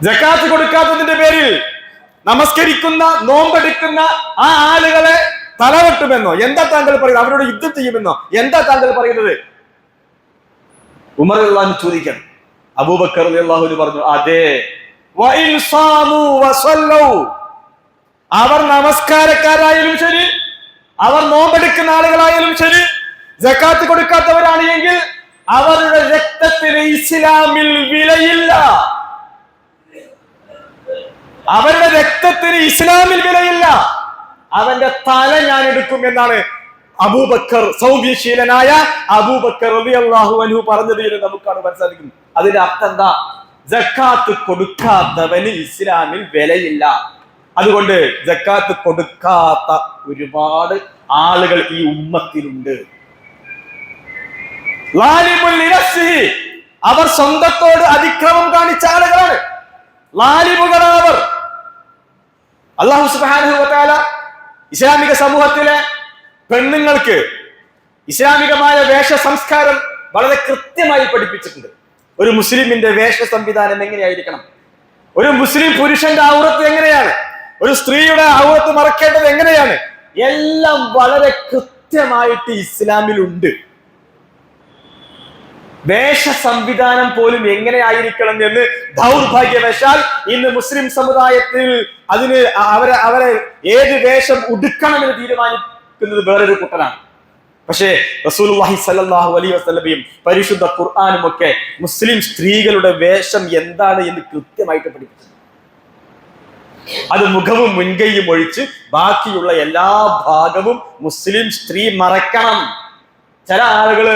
സക്കാത്ത് കൊടുക്കാത്തതിന്റെ പേരിൽ നമസ്കരിക്കുന്ന നോമ്പെടുക്കുന്ന ആ ആളുകളെ തലവെട്ടുമെന്നോ? എന്താ താങ്കൾ പറയുന്നത്? അവരോട് യുദ്ധം ചെയ്യുമെന്നോ? എന്താ താങ്കൾ പറയുന്നത്? ഉമർ റളിയല്ലാഹു അൻഹു ചോദിക്കണം. അബൂബക്കർ റളിയല്ലാഹു അൻഹു പറഞ്ഞു, അതെ, വഇൻ സാമു വസല്ലു, അവർ നമസ്കാരക്കാരായാലും ശരി, അവർ നോമ്പെടുക്കുന്ന ആളുകളായാലും ശരി, സക്കാത്ത് കൊടുക്കാത്തവരാണ് എങ്കിൽ അവരുടെ രക്തത്തിന് ഇസ്ലാമിൽ വിലയില്ല. അവരുടെ രക്തത്തിന് ഇസ്ലാമിൽ വിലയില്ല. അവന്റെ തല ഞാൻ എടുക്കും എന്നാണ് അബൂബക്കർ, സൗമ്യശീലനായ അബൂബക്കർ റളിയല്ലാഹു അൻഹു പറഞ്ഞത് എന്ന് നമുക്കാണ് മനസ്സിലാക്കുന്നത്. അതിന്റെ അർത്ഥം എന്താ? സക്കാത്ത് കൊടുക്കാത്തവന് ഇസ്ലാമിൽ വിലയില്ല. അതുകൊണ്ട് സക്കാത്ത് കൊടുക്കാത്ത ഒരുപാട് ആളുകൾ ഈ ഉമ്മത്തിലുണ്ട്. അവർ സ്വന്തത്തോട് അതിക്രമം കാണിച്ച ആളുകളാണ്, ലാലിമുകളാണ് അവർ. അല്ലാഹു സുബ്ഹാനഹു വ തആല ഇസ്ലാമിക സമൂഹത്തിലെ പെണ്ണുങ്ങൾക്ക് ഇസ്ലാമികമായ വേഷ സംസ്കാരം വളരെ കൃത്യമായി പഠിപ്പിച്ചിട്ടുണ്ട്. ഒരു മുസ്ലിമിന്റെ വേഷ സംവിധാനം എങ്ങനെയായിരിക്കണം, ഒരു മുസ്ലിം പുരുഷന്റെ ഔറത്ത് എങ്ങനെയാണ്, ഒരു സ്ത്രീയുടെ ഔറത്ത് മറക്കേണ്ടത് എങ്ങനെയാണ്, എല്ലാം വളരെ കൃത്യമായിട്ട് ഇസ്ലാമിലുണ്ട്. വേഷ സംവിധാനം പോലും എങ്ങനെയായിരിക്കണം എന്ന് ദൗർഭാഗ്യവശാൽ ഇന്ന് മുസ്ലിം സമുദായത്തിൽ അതിന് അവരെ ഏത് വേഷം ഉടുക്കണമെന്ന് തീരുമാനിക്കുന്നത് വേറൊരു കൂട്ടരാണ്. പക്ഷേ റസൂലുള്ളാഹി സ്വല്ലല്ലാഹു അലൈഹി വസല്ലമയും പരിശുദ്ധ ഖുർആനും ഒക്കെ മുസ്ലിം സ്ത്രീകളുടെ വേഷം എന്താണ് എന്ന് കൃത്യമായിട്ട് പഠിപ്പിച്ചു. അത് മുഖവും മുൻകൈയും ഒഴിച്ച് ബാക്കിയുള്ള എല്ലാ ഭാഗവും മുസ്ലിം സ്ത്രീ മറക്കണം. ചില ആളുകള്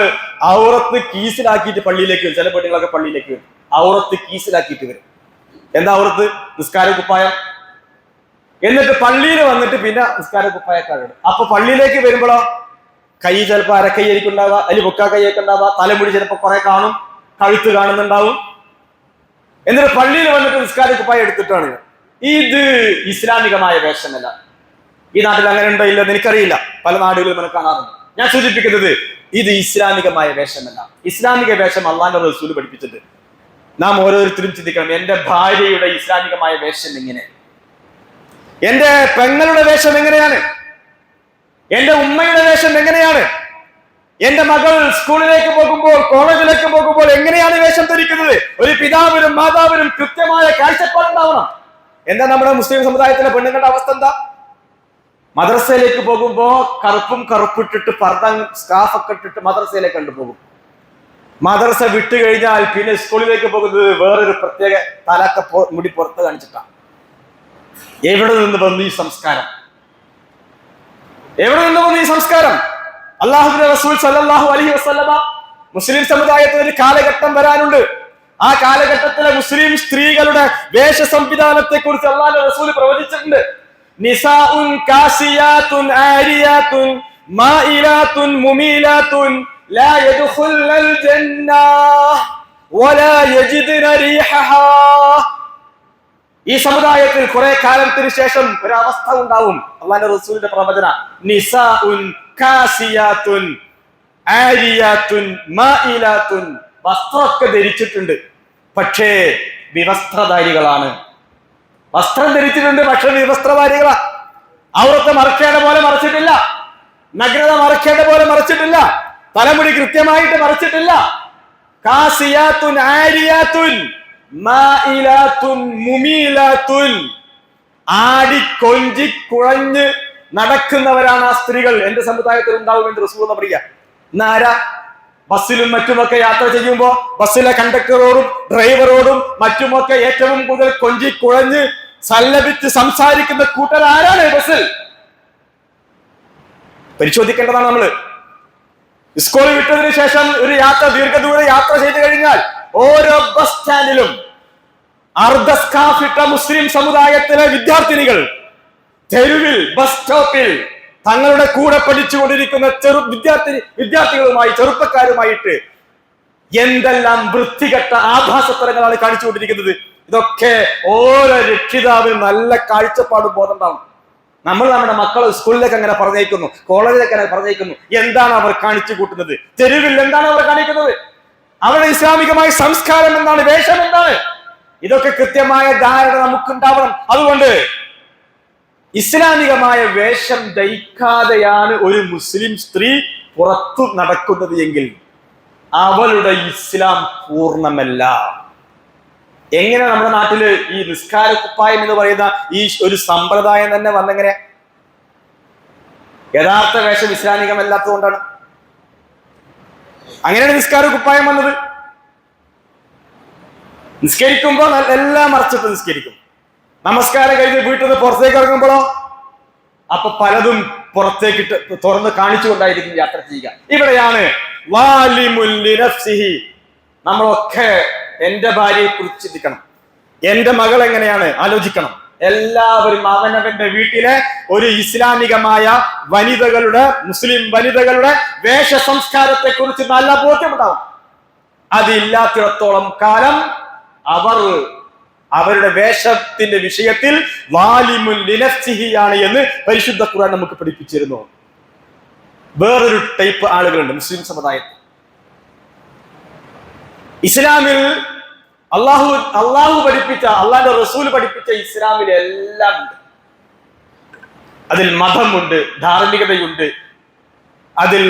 ഔറത്ത് കീസിലാക്കിയിട്ട് പള്ളിയിലേക്ക് വരും. ചില പെണ്ണുങ്ങളൊക്കെ പള്ളിയിലേക്ക് വരും, ഔറത്ത് കീസിലാക്കിയിട്ട് വരും. എന്താ ഔറത്ത്? നിസ്കാര കുപ്പായം. എന്നിട്ട് പള്ളിയിൽ വന്നിട്ട് പിന്നെ നിസ്കാര കുപ്പായക്കാരുണ്ട്. അപ്പൊ പള്ളിയിലേക്ക് വരുമ്പോഴോ കൈ ചിലപ്പോ അരക്കൈ ആയിരിക്കും ഉണ്ടാവുക, അല്ലെങ്കിൽ പൊക്കാ കൈയൊക്കെ ഉണ്ടാവുക, തലമുടി ചിലപ്പോ കുറെ കാണും, കഴുത്ത് കാണുന്നുണ്ടാവും. എന്നിട്ട് പള്ളിയിൽ വന്നിട്ട് നിസ്കാര കുപ്പായം എടുത്തിട്ടാണ്. ഇത് ഇസ്ലാമികമായ വേഷമല്ല. ഈ നാട്ടിൽ അങ്ങനെ ഉണ്ടോ ഇല്ലെന്ന് എനിക്കറിയില്ല, പല നാടുകളിലും നമുക്ക് കാണാറുണ്ട്. ഞാൻ സൂചിപ്പിക്കുന്നത് ഇത് ഇസ്ലാമികമായ വേഷമല്ല. ഇസ്ലാമിക വേഷം അള്ളാന്റെ റസൂൽ പഠിപ്പിച്ചത്. നാം ഓരോരുത്തരും ചിന്തിക്കണം, എന്റെ ഭാര്യയുടെ ഇസ്ലാമികമായ വേഷം എങ്ങനെ, എന്റെ പെങ്ങളുടെ വേഷം എങ്ങനെയാണ്, എന്റെ ഉമ്മയുടെ വേഷം എങ്ങനെയാണ്, എന്റെ മകൾ സ്കൂളിലേക്ക് പോകുമ്പോൾ കോളേജിലേക്ക് പോകുമ്പോൾ എങ്ങനെയാണ് വേഷം ധരിക്കുന്നത്? ഒരു പിതാവിനും മാതാവിനും കൃത്യമായ കാഴ്ചപ്പാടുണ്ടാവണം. എന്താ നമ്മുടെ മുസ്ലിം സമുദായത്തിലെ പെണ്ണുങ്ങളുടെ അവസ്ഥ എന്താ? മദ്രസയിലേക്ക് പോകുമ്പോ കറുപ്പിട്ടിട്ട് പർദ്ദ സ്കാഫൊക്കെ ഇട്ടിട്ട് മദ്രസയിലേക്ക് കണ്ടുപോകും. മദ്രസ വിട്ടു കഴിഞ്ഞാൽ പിന്നെ സ്കൂളിലേക്ക് പോകുന്നത് വേറൊരു പ്രത്യേക തലക്കെ മുടി പുറത്ത് കാണിച്ചിട്ടാണ്. എവിടെ നിന്ന് വന്നു ഈ സംസ്കാരം? എവിടെ നിന്ന് വന്നു ഈ സംസ്കാരം? അല്ലാഹുവിന്റെ റസൂൽ സല്ലല്ലാഹു അലൈഹി വസല്ലമ മുസ്ലിം സമുദായത്തിന് ഒരു കാലഘട്ടം വരാനുണ്ട്. ആ കാലഘട്ടത്തിലെ മുസ്ലിം സ്ത്രീകളുടെ വേഷ സംവിധാനത്തെ കുറിച്ച് അല്ലാഹുവിന്റെ റസൂൽ പ്രവചിച്ചിട്ടുണ്ട്. നിസാഉൻ കാസിയാത്തുൻ ആരിയാത്തുൻ മായിലാത്തുൻ മുമീലാത്തുൻ ലാ യദ്ഖുലുൽ ജന്നah വലാ യജിദുന റീഹഹാ. ഈ സമുദായത്തിൽ കുറെ കാലത്തിന് ശേഷം ഒരവസ്ഥ ഉണ്ടാവും. അല്ലാഹുവിന്റെ റസൂലിന്റെ പ്രവചന, നിസാഉൻ കാസിയാത്തുൻ ആരിയാത്തുൻ മായിലാത്തുൻ. വസ്ത്രമൊക്കെ ധരിച്ചിട്ടുണ്ട്, പക്ഷേ വിവസ്ത്രധാരികളാണ്. വസ്ത്രം ധരിച്ചിട്ടുണ്ട്, പക്ഷെ വിവസ്ത്രധാരികളാ. ഔറത്ത് മറക്കേണ്ട പോലെ മറച്ചിട്ടില്ല, നഗ്നത മറക്കേണ്ട പോലെ മറച്ചിട്ടില്ല, തലമുടി കൃത്യമായിട്ട് മറച്ചിട്ടില്ല. കാസിയാത്തുൻ ആരിയാത്തുൻ മായിലാത്തുൻ മുമീലാത്തുൻ. ആടിക്കൊഞ്ചി കുഴഞ്ഞ് നടക്കുന്നവരാണ് ആ സ്ത്രീകൾ എന്റെ സമുദായത്തിൽ ഉണ്ടാവുമെന്ന് റസൂൽ പറയുക. എന്നാരാ? ബസ്സിലും മറ്റുമൊക്കെ യാത്ര ചെയ്യുമ്പോ ബസ്സിലെ കണ്ടക്ടറോടും ഡ്രൈവറോടും മറ്റുമൊക്കെ ഏറ്റവും കൂടുതൽ കൊഞ്ചി കുഴഞ്ഞ് സല്ലപിച്ച് സംസാരിക്കുന്ന കൂട്ടർ ആരാണ് ബസ്സിൽ? പരിശോധിക്കേണ്ടതാണ് നമ്മള്. സ്കൂൾ വിട്ടതിന് ശേഷം ഒരു യാത്ര, ദീർഘദൂര യാത്ര ചെയ്തു കഴിഞ്ഞാൽ ഓരോ ബസ് സ്റ്റാൻഡിലും അർദ്ധസ്കാഫിട്ട മുസ്ലിം സമുദായത്തിലെ വിദ്യാർത്ഥിനികൾ തെരുവിൽ, ബസ് സ്റ്റോപ്പിൽ തങ്ങളുടെ കൂടെ പഠിച്ചുകൊണ്ടിരിക്കുന്ന വിദ്യാർത്ഥികളുമായി, ചെറുപ്പക്കാരുമായിട്ട് എന്തെല്ലാം വൃത്തികെട്ട ആഭാസത്തരങ്ങളാണ് കാണിച്ചുകൊണ്ടിരിക്കുന്നത്. ഇതൊക്കെ ഓരോ രക്ഷിതാവിനും നല്ല കാഴ്ചപ്പാടും ബോധം ഉണ്ടാവും. നമ്മൾ നമ്മുടെ മക്കളെ സ്കൂളിലേക്ക് അങ്ങനെ പറഞ്ഞേക്കുന്നു, കോളേജിലേക്ക് അങ്ങനെ പറഞ്ഞേക്കുന്നു. എന്താണ് അവർ കാണിച്ചു കൂട്ടുന്നത്? തെരുവിൽ എന്താണ് അവർ കാണിക്കുന്നത്? അവരുടെ ഇസ്ലാമികമായ സംസ്കാരം എന്താണ്? വേഷം എന്താണ്? ഇതൊക്കെ കൃത്യമായ ധാരണ നമുക്കുണ്ടാവണം. അതുകൊണ്ട് ഇസ്ലാമികമായ വേഷം ധരിക്കാതെയാണ് ഒരു മുസ്ലിം സ്ത്രീ പുറത്തു നടക്കുന്നത് എങ്കിൽ അവളുടെ ഇസ്ലാം പൂർണ്ണമല്ല. എങ്ങനെ നമ്മുടെ നാട്ടില് ഈ നിസ്കാര കുപ്പായം എന്ന് പറയുന്ന ഈ ഒരു സമ്പ്രദായം തന്നെ വന്നെങ്ങനെ? യഥാർത്ഥ വേഷം ഇസ്ലാമികമല്ലാത്തത് കൊണ്ടാണ് അങ്ങനെയാണ് നിസ്കാര കുപ്പായം വന്നത്. നിസ്കരിക്കുമ്പോ എല്ലാം മറച്ചിട്ട് നിസ്കരിക്കും. നമസ്കാരം കഴിഞ്ഞ് വീട്ടിൽ നിന്ന് പുറത്തേക്ക് ഇറങ്ങുമ്പോഴോ അപ്പൊ പലതും പുറത്തേക്ക് തുറന്ന് കാണിച്ചുകൊണ്ടായിരിക്കും യാത്ര ചെയ്യുക. ഇവിടെയാണ് നമ്മളൊക്കെ എന്റെ ഭാര്യയെ കുറിച്ച് ചിന്തിക്കണം, എന്റെ മകൾ എങ്ങനെയാണ് ആലോചിക്കണം. എല്ലാവരും അവനവന്റെ വീട്ടിലെ ഒരു ഇസ്ലാമികമായ വനിതകളുടെ, മുസ്ലിം വനിതകളുടെ വേഷ സംസ്കാരത്തെ കുറിച്ച് നല്ല ബോധ്യമുണ്ടാവും. അതില്ലാത്തിടത്തോളം കാലം അവർ അവരുടെ വേഷത്തിന്റെ വിഷയത്തിൽ വാലിമുൻ ലിനഫ്സിഹിയാണ് എന്ന് പരിശുദ്ധ ഖുർആൻ നമുക്ക് പഠിപ്പിച്ചിരുന്നു. വേറൊരു ടൈപ്പ് ആളുകളുണ്ട് മുസ്ലിം സമുദായത്തിൽ. ഇസ്ലാമിൽ അള്ളാഹു പഠിപ്പിച്ച, അള്ളാഹിന്റെ റസൂൽ പഠിപ്പിച്ച ഇസ്ലാമിൽ എല്ലാം ഉണ്ട്. അതിൽ മതമുണ്ട്, ധാർമ്മികതയുണ്ട്, അതിൽ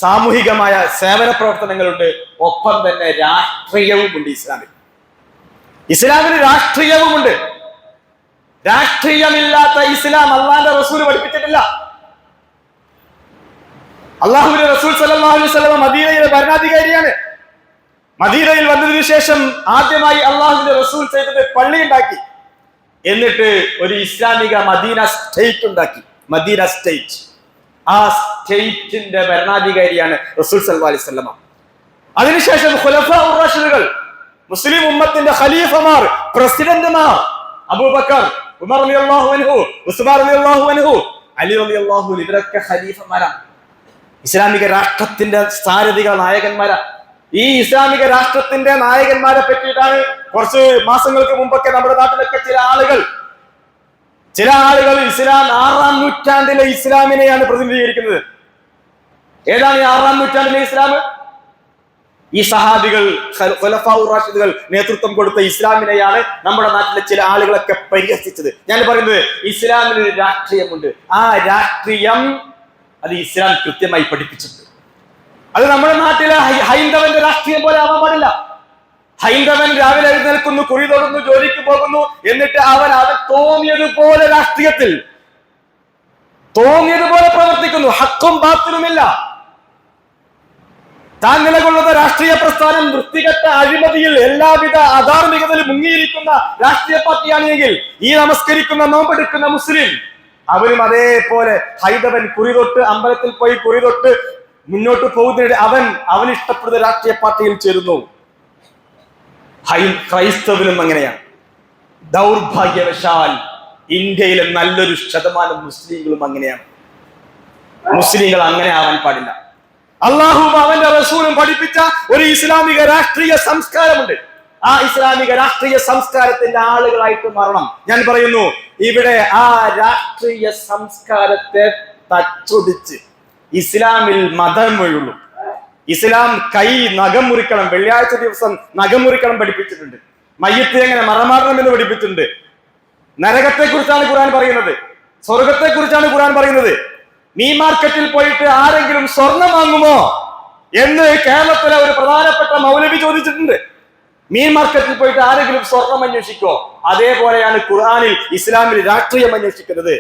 സാമൂഹികമായ സേവന പ്രവർത്തനങ്ങളുണ്ട്, ഒപ്പം തന്നെ രാഷ്ട്രീയവും ഉണ്ട്. ഇസ്ലാമിന് രാഷ്ട്രീയവുമുണ്ട്. രാഷ്ട്രീയമില്ലാത്ത ഇസ്ലാം അള്ളാഹിന്റെ റസൂൽ പഠിപ്പിച്ചിട്ടില്ല. അള്ളാഹുവിന്റെ റസൂൽ സല്ലല്ലാഹു അലൈഹി വസല്ലം മദീനയിലെ ഭരണാധികാരിയാണ്. മദീനയിൽ വന്നതിനു ശേഷം ആദ്യമായി അള്ളാഹുവിന്റെ റസൂൽ ചെയ്തത് പള്ളി ഉണ്ടാക്കി. എന്നിട്ട് ഒരു ഇസ്ലാമിക മദീന സ്റ്റേറ്റ് ഉണ്ടാക്കി. മദീന സ്റ്റേറ്റ്. ആ സ്റ്റേറ്റിന്റെ ഭരണാധികാരിയാണ് റസൂൽ സല്ലല്ലാഹു അലൈഹി വസല്ലം. അതിനുശേഷം ഖുലഫാഉർ റാഷിദുകൾ, മുസ്ലിം ഉമ്മത്തിന്റെ ഖലീഫമാർ, പ്രസിഡന്റുമാർ, അബൂബക്കർ, ഉമർ റളിയല്ലാഹു അൻഹു, ഉസ്മാൻ റളിയല്ലാഹു അൻഹു, അലി റളിയല്ലാഹു അൻഹു, ഇവരൊക്കെ ഖലീഫമാരാണ്. ഇസ്ലാമിക രാഷ്ട്രത്തിന്റെ സാരഥികൾ, നായകന്മാരാ. ഈ ഇസ്ലാമിക രാഷ്ട്രത്തിന്റെ നായകന്മാരെ പറ്റിയിട്ടാണ് കുറച്ച് മാസങ്ങൾക്ക് മുമ്പൊക്കെ നമ്മുടെ നാട്ടിലൊക്കെ ചില ആളുകൾ ഇസ്ലാം 6-ാം നൂറ്റാണ്ടിലെ ഇസ്ലാമിനെയാണ് പ്രതിനിധീകരിക്കുന്നത്. ഏതാണ് ഈ 6-ാം നൂറ്റാണ്ടിലെ ഇസ്ലാം? ഈ സഹാബികൾ, ഖുലഫാഉർ റാഷിദുകൾ നേതൃത്വം കൊടുത്ത ഇസ്ലാമിനെയാണ് നമ്മുടെ നാട്ടിലെ ചില ആളുകളൊക്കെ പരിഹസിച്ചത്. ഞാൻ പറയുന്നത് ഇസ്ലാമിന് ഒരു രാഷ്ട്രീയമുണ്ട്. ആ രാഷ്ട്രീയം അത് ഇസ്ലാം കൃത്യമായി പഠിപ്പിച്ചിട്ടുണ്ട്. അത് നമ്മുടെ നാട്ടിലെ ഹൈന്ദവന്റെ രാഷ്ട്രീയം പോലെ ആവാൻ പാടില്ല. ഹൈന്ദവൻ രാവിലെ എഴുന്നേൽക്കുന്നു, കുഴി തൊടുന്നു, ജോലിക്ക് പോകുന്നു, എന്നിട്ട് അവൻ തോന്നിയതുപോലെ രാഷ്ട്രീയത്തിൽ തോന്നിയതുപോലെ പ്രവർത്തിക്കുന്നു. ഹക്കും ബാത്തിലുമില്ല. താൻ നിലകൊള്ളുന്ന രാഷ്ട്രീയ പ്രസ്ഥാനം വൃത്തികെട്ട അഴിമതിയിൽ, എല്ലാവിധ അധാർമികതയിലും മുങ്ങിയിരിക്കുന്ന രാഷ്ട്രീയ പാർട്ടിയാണ് എങ്കിൽ ഈ നമസ്കരിക്കുന്ന, നോമ്പെടുക്കുന്ന മുസ്ലിം അവനും അതേപോലെ ഹൈന്ദവൻ കുറിതൊട്ട് അമ്പലത്തിൽ പോയി കുറിതൊട്ട് മുന്നോട്ട് പോകുന്നതിനിടെ അവൻ ഇഷ്ടപ്പെടുന്ന രാഷ്ട്രീയ പാർട്ടിയിൽ ചേരുന്നു. ക്രൈസ്തവനും അങ്ങനെയാണ്. ദൗർഭാഗ്യവശാൽ ഇന്ത്യയിലെ നല്ലൊരു ശതമാനം മുസ്ലിങ്ങളും അങ്ങനെയാണ്. മുസ്ലിങ്ങൾ അങ്ങനെ ആവാൻ പാടില്ല. അള്ളാഹുവും അവന്റെ റസൂലും പഠിപ്പിച്ച ഒരു ഇസ്ലാമിക രാഷ്ട്രീയ സംസ്കാരമുണ്ട്. ആ ഇസ്ലാമിക രാഷ്ട്രീയ സംസ്കാരത്തിന്റെ ആളുകളായിട്ട് മാറണം. ഞാൻ പറയുന്നു, ഇവിടെ ആ രാഷ്ട്രീയ സംസ്കാരത്തെ തച്ചൊടിച്ച് ഇസ്ലാമിൽ മതമൊഴുള്ളൂ. ഇസ്ലാം നഖം മുറിക്കണം, വെള്ളിയാഴ്ച ദിവസം നഖം മുറിക്കണം പഠിപ്പിച്ചിട്ടുണ്ട്. മയ്യത്ത് എങ്ങനെ മറമാടണം എന്ന് പഠിപ്പിച്ചിട്ടുണ്ട്. നരകത്തെ കുറിച്ചാണ് ഖുർആൻ പറയുന്നത്, സ്വർഗത്തെ കുറിച്ചാണ് ഖുർആൻ പറയുന്നത്. മീൻ മാർക്കറ്റിൽ പോയിട്ട് ആരെങ്കിലും സ്വർണം വാങ്ങുമോ എന്ന് കേരളത്തിലെ ഒരു പ്രധാനപ്പെട്ട മൗലവി ചോദിച്ചിട്ടുണ്ട്. മീൻ മാർക്കറ്റിൽ പോയിട്ട് ആരെങ്കിലും സ്വർണം അന്വേഷിക്കോ? അതേപോലെയാണ് ഖുർആനിൽ ഇസ്ലാമിൽ രാഷ്ട്രീയം അന്വേഷിക്കുന്നത്.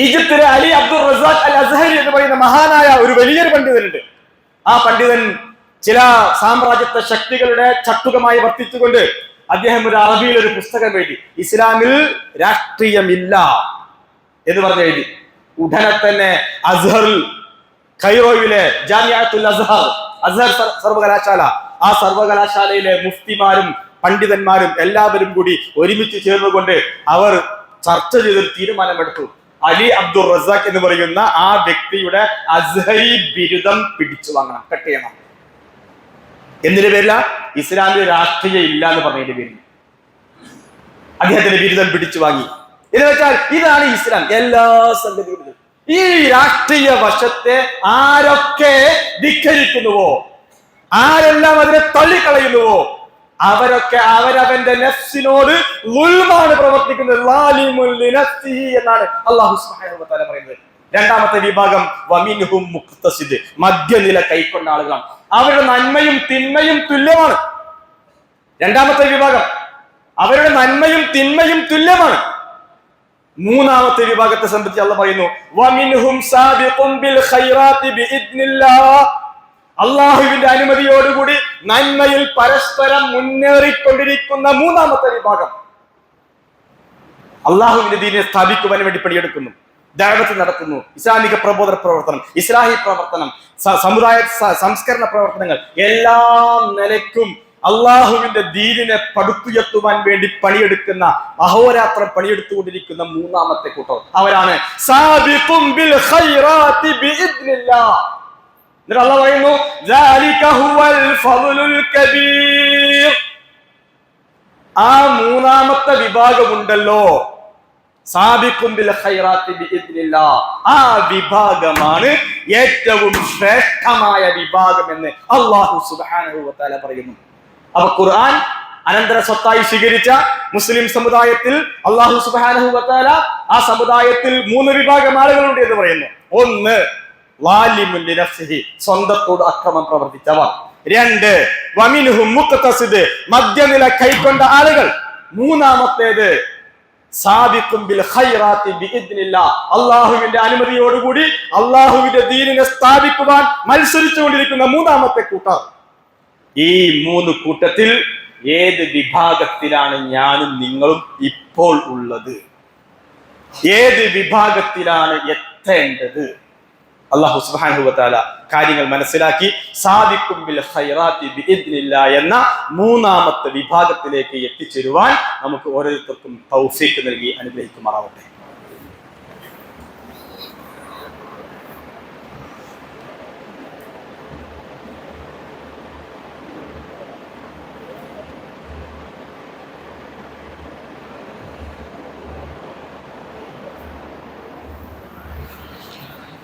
ഈജിപ്തിലെ അലി അബ്ദുൾ റസാഖ് അൽ അസ്ഹരി എന്ന് പറയുന്ന മഹാനായ ഒരു വലിയൊരു പണ്ഡിതനുണ്ട്. ആ പണ്ഡിതൻ ചില സാമ്രാജ്യത്വ ശക്തികളുടെ ചട്ടുകമായി വർത്തിച്ചുകൊണ്ട് അദ്ദേഹം ഒരു അറബിയിൽ ഒരു പുസ്തകം എഴുതി. ഇസ്ലാമിൽ രാഷ്ട്രീയമില്ല എന്ന് പറഞ്ഞ് എഴുതി. ഉടനെ തന്നെ അസ്ഹറിൽ, കൈറോയിലെ ജാമിഅത്തുൽ അസ്ഹർ സർവകലാശാല, ആ സർവകലാശാലയിലെ മുഫ്തിമാരും പണ്ഡിതന്മാരും എല്ലാവരും കൂടി ഒരുമിച്ച് ചേർന്നുകൊണ്ട് അവർ ചർച്ച ചെയ്തൊരു തീരുമാനമെടുത്തു. അലി അബ്ദുൾ റസാഖ് എന്ന് പറയുന്ന ആ വ്യക്തിയുടെ അസ്ഹരി ബിരുദം പിടിച്ചു വാങ്ങണം, കട്ട് ചെയ്യണം. എന്തിന്റെ പേരില? ഇസ്ലാമിൽ രാഷ്ട്രീയം ഇല്ല എന്ന് പറഞ്ഞതിന്റെ പേരിൽ അദ്ദേഹത്തിന്റെ ബിരുദം പിടിച്ചു വാങ്ങി. എന്ന് വെച്ചാൽ ഇതാണ് ഇസ്ലാം. എല്ലാ സംഗതികളും ഈ രാഷ്ട്രീയ വശത്തെ ആരൊക്കെ ധിക്കരിക്കുന്നുവോ, ആരെല്ലാം അതിനെ തള്ളിക്കളയുന്നുവോ, അവരൊക്കെ അവരവന്റെ നഫ്സിനോട് ളുൽമാണ് പ്രവർത്തിക്കുന്നത്. എന്നാണ് അല്ലാഹു സുബ്ഹാനഹു വ തആല പറയുന്നത്. രണ്ടാമത്തെ വിഭാഗം വമിൻഹും മുഖ്തസിദ്, മധ്യനില കൈക്കൊണ്ട ആളുകളാണ്. അവരുടെ നന്മയും തിന്മയും തുല്യമാണ്. രണ്ടാമത്തെ വിഭാഗം, അവരുടെ നന്മയും തിന്മയും തുല്യമാണ്. മൂന്നാമത്തെ വിഭാഗത്തെ സംബന്ധിച്ച് അല്ലാഹു പറയുന്നു, വമിൻഹും സാബിഖുൻ ബിൽ ഖൈറാത്തി ബിഇദ്നില്ലാഹ്, അള്ളാഹുവിന്റെ അനുമതിയോടുകൂടി നന്മയിൽ പരസ്പരം മുന്നേറിക്കൊണ്ടിരിക്കുന്ന മൂന്നാമത്തെ വിഭാഗം. അള്ളാഹുവിന്റെ ദീനിനെ സ്ഥാപിക്കുവാൻ വേണ്ടി പണിയെടുക്കുന്നു, ദഅവത്ത് നടത്തുന്നു, ഇസ്ലാമിക പ്രബോധന പ്രവർത്തനം, ഇസ്ലാഹി പ്രവർത്തനം, സമുദായ സംസ്കരണ പ്രവർത്തനങ്ങൾ, എല്ലാ നിലയ്ക്കും അള്ളാഹുവിന്റെ ദീനിനെ പടുത്തുയർത്തുവാൻ വേണ്ടി പണിയെടുക്കുന്ന, അഹോരാത്രം പണിയെടുത്തുകൊണ്ടിരിക്കുന്ന മൂന്നാമത്തെ കൂട്ടം അവരാണ് സാബിഖുൻ ബിൽ ഖൈറാത്തി ബിഇദ്നില്ലാഹ്. എന്നിട്ട് അല്ലാഹു പറയുന്നു, ദാലിക ഹുവൽ ഫളുൽ കബീർ. ആ മൂന്നാമത്തെ വിഭാഗമുണ്ടല്ലോ, സാബിഖുൻ ബിൽ ഖൈറാത്തി ബിഇദ്നില്ലാഹ്, ആ വിഭാഗമാണ് ഏറ്റവും ശ്രേഷ്ഠമായ വിഭാഗം എന്ന് അല്ലാഹു സുബ്ഹാനഹു വ തആല പറയുന്നു. അപ്പൊ ഖുർആൻ അനന്തര സ്വത്തായി സ്വീകരിച്ച മുസ്ലിം സമുദായത്തിൽ അല്ലാഹു സുബ്ഹാനഹു വ തആല ആ സമുദായത്തിൽ മൂന്ന് വിഭാഗം ആളുകളുണ്ട് എന്ന് പറയുന്നു. ഒന്ന്, ളാലിമുൻ ലിനഫ്സിഹി, സ്വന്തത്തോട് അക്രമം പ്രവർത്തിച്ചവർ. രണ്ട്, വമിൻഹും മുഖ്തസിദ്, മധ്യനില കൈക്കൊണ്ട ആളുകൾ. മൂന്നാമത്തേത് സാബിഖുൻ ബിൽ ഖൈറാത്തി ബിഇദ്നില്ലാഹ്, അല്ലാഹുവിന്റെ അനുമതിയോടുകൂടി അല്ലാഹുവിന്റെ ദീനിനെ സ്ഥാപിക്കുവാൻ മത്സരിച്ചുകൊണ്ടിരിക്കുന്ന മൂന്നാമത്തെ കൂട്ടർ. ഈ മൂന്ന് കൂട്ടത്തിൽ ഏത് വിഭാഗത്തിലാണ് ഞാനും നിങ്ങളും ഇപ്പോൾ ഉള്ളത്? ഏത് വിഭാഗത്തിലാണ് എത്തേണ്ടത്? അല്ലാഹു സുബ്ഹാനഹു വ തആല കാര്യങ്ങൾ മനസ്സിലാക്കി സാബിഖുൻ ബിൽ ഖൈറാത്തി ബിഇദ്നില്ലാഹ് എന്ന മൂന്നാമത്തെ വിഭാഗത്തിലേക്ക് എത്തിച്ചേരുവാൻ നമുക്ക് ഓരോരുത്തർക്കും തൗഫീഖ് നൽകി അനുഗ്രഹിക്കുമാറാവട്ടെ.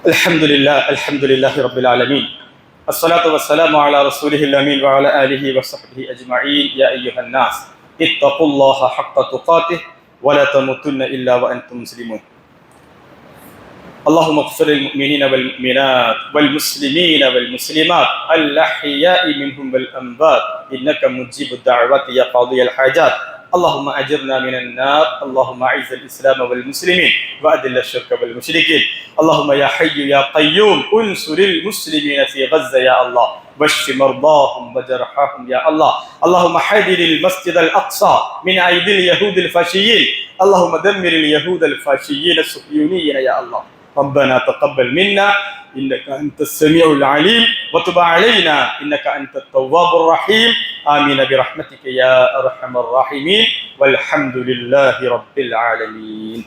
അൽഹംദുലില്ലാഹി റബ്ബിൽ ആലമീൻ, അസ്സലാത്തു വസ്സലാമു അലാ റസൂലിഹിൽ അമീൻ വഅലാ ആലിഹി വസഹ്ബിഹി അജ്മഈൻ. യാ അയ്യുഹന്നാസ് ഇത്തഖുല്ലാഹ ഹഖ്ക തുഖാതിഹി വലാ തമൂതുന്ന ഇല്ലാ വഅൻതും മുസ്ലിമൂൻ. اللهم اغفر للمؤمنين والمؤمنات والمسلمين والمسلمات الأحياء منهم والأموات إنك مجيب الدعوات يا قاضي الحاجات. اللهم أجرنا من النار. اللهم أعز الإسلام والمسلمين وأذل الشرك والمشركين. اللهم يا حي يا قيوم انصر المسلمين في غزة يا الله، واشف مرضاهم وجرحاهم يا الله. اللهم حرر المسجد الأقصى من أيدي اليهود الفاشيين. اللهم دمر اليهود الفاشيين الصهيونيين يا الله. ربنا تقبل منا إنك أنت السميع العليم وتب علينا إنك أنت التواب الرحيم. آمين برحمتك يا أرحم الراحمين والحمد لله رب العالمين.